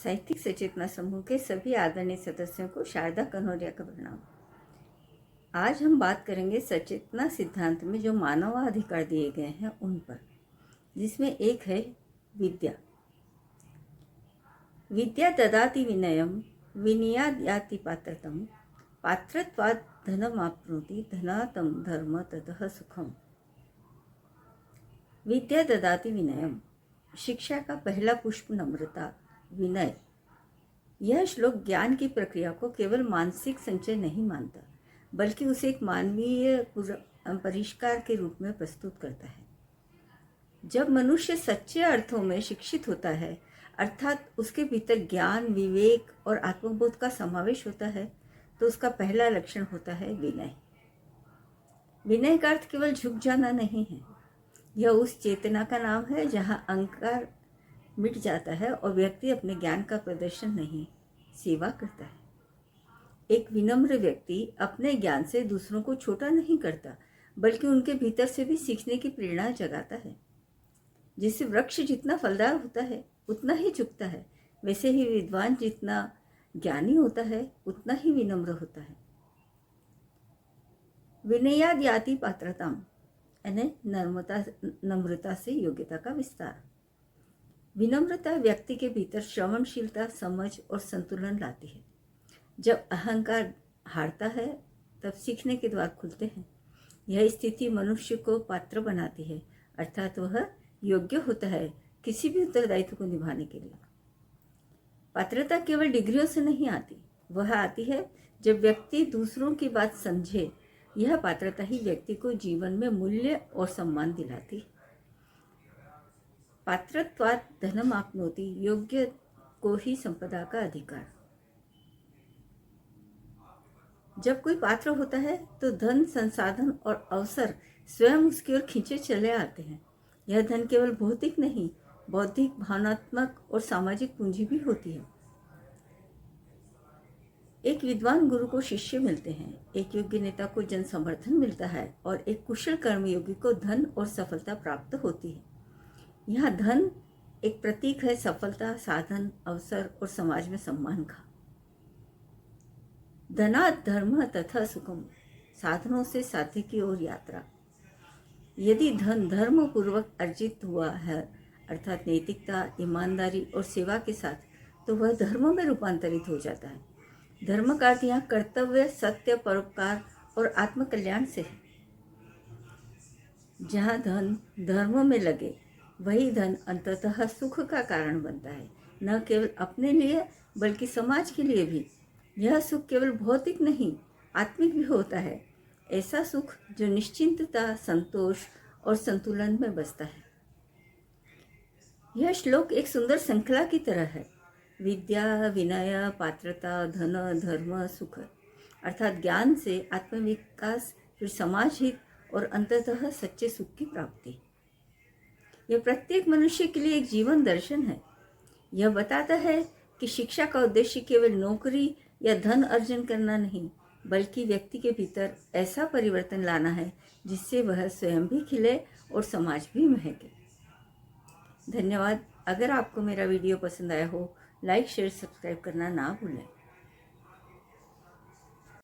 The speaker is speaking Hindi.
साहित्यिक सचेतना समूह के सभी आदरणीय सदस्यों को शारदा कनौरिया का प्रणाम। आज हम बात करेंगे सचेतना सिद्धांत में जो मानवाधिकार दिए गए हैं उन पर, जिसमें एक है विद्या। विद्या ददाति विनयम विनयाद् याति पात्रतम पात्रत्वात् धनमाप्नोति धनातं धर्म ततः सुखम। विद्या ददाति विनयम, शिक्षा का पहला पुष्प नम्रता, विनय। यह श्लोक ज्ञान की प्रक्रिया को केवल मानसिक संचय नहीं मानता, बल्कि उसे एक मानवीय परिष्कार के रूप में प्रस्तुत करता है। जब मनुष्य सच्चे अर्थों में शिक्षित होता है, अर्थात उसके भीतर ज्ञान, विवेक और आत्मबोध का समावेश होता है, तो उसका पहला लक्षण होता है विनय। विनय का अर्थ केवल झुक जाना नहीं है, यह उस चेतना का नाम है जहाँ अहंकार मिट जाता है और व्यक्ति अपने ज्ञान का प्रदर्शन नहीं, सेवा करता है। एक विनम्र व्यक्ति अपने ज्ञान से दूसरों को छोटा नहीं करता, बल्कि उनके भीतर से भी सीखने की प्रेरणा जगाता है। जैसे वृक्ष जितना फलदार होता है उतना ही झुकता है, वैसे ही विद्वान जितना ज्ञानी होता है उतना ही विनम्र होता है। विनयाद् याति पात्रताम, यानी नम्रता से योग्यता का विस्तार। विनम्रता व्यक्ति के भीतर श्रवणशीलता, समझ और संतुलन लाती है। जब अहंकार हारता है तब सीखने के द्वार खुलते हैं। यह स्थिति मनुष्य को पात्र बनाती है, अर्थात वह योग्य होता है किसी भी उत्तरदायित्व को निभाने के लिए। पात्रता केवल डिग्रियों से नहीं आती, वह आती है जब व्यक्ति दूसरों की बात समझे। यह पात्रता ही व्यक्ति को जीवन में मूल्य और सम्मान दिलाती है। पात्रत्वात् धनमाप्नोति, योग्य को ही संपदा का अधिकार। जब कोई पात्र होता है तो धन, संसाधन और अवसर स्वयं उसकी ओर खींचे चले आते हैं। यह धन केवल भौतिक नहीं, बौद्धिक, भावनात्मक और सामाजिक पूंजी भी होती है। एक विद्वान गुरु को शिष्य मिलते हैं, एक योग्य नेता को जन समर्थन मिलता है और एक कुशल कर्मयोगी को धन और सफलता प्राप्त होती है। यहाँ धन एक प्रतीक है सफलता, साधन, अवसर और समाज में सम्मान का। धनात् धर्म तथा सुखम, साधनों से साध्य की ओर यात्रा। यदि धन धर्म पूर्वक अर्जित हुआ है, अर्थात नैतिकता, ईमानदारी और सेवा के साथ, तो वह धर्म में रूपांतरित हो जाता है। धर्म का अर्थ यहाँ कर्तव्य, सत्य, परोपकार और आत्मकल्याण से है। जहाँ धन धर्म में लगे, वही धन अंततः सुख का कारण बनता है, न केवल अपने लिए बल्कि समाज के लिए भी। यह सुख केवल भौतिक नहीं, आत्मिक भी होता है। ऐसा सुख जो निश्चिंतता, संतोष और संतुलन में बसता है। यह श्लोक एक सुंदर श्रृंखला की तरह है। विद्या, विनय, पात्रता, धन, धर्म, सुख, अर्थात ज्ञान से आत्मविकास, फिर समाज हित और अंततः सच्चे सुख की प्राप्ति। यह प्रत्येक मनुष्य के लिए एक जीवन दर्शन है। यह बताता है कि शिक्षा का उद्देश्य केवल नौकरी या धन अर्जन करना नहीं, बल्कि व्यक्ति के भीतर ऐसा परिवर्तन लाना है जिससे वह स्वयं भी खिले और समाज भी महके। धन्यवाद। अगर आपको मेरा वीडियो पसंद आया हो, लाइक, शेयर, सब्सक्राइब करना ना भूलें।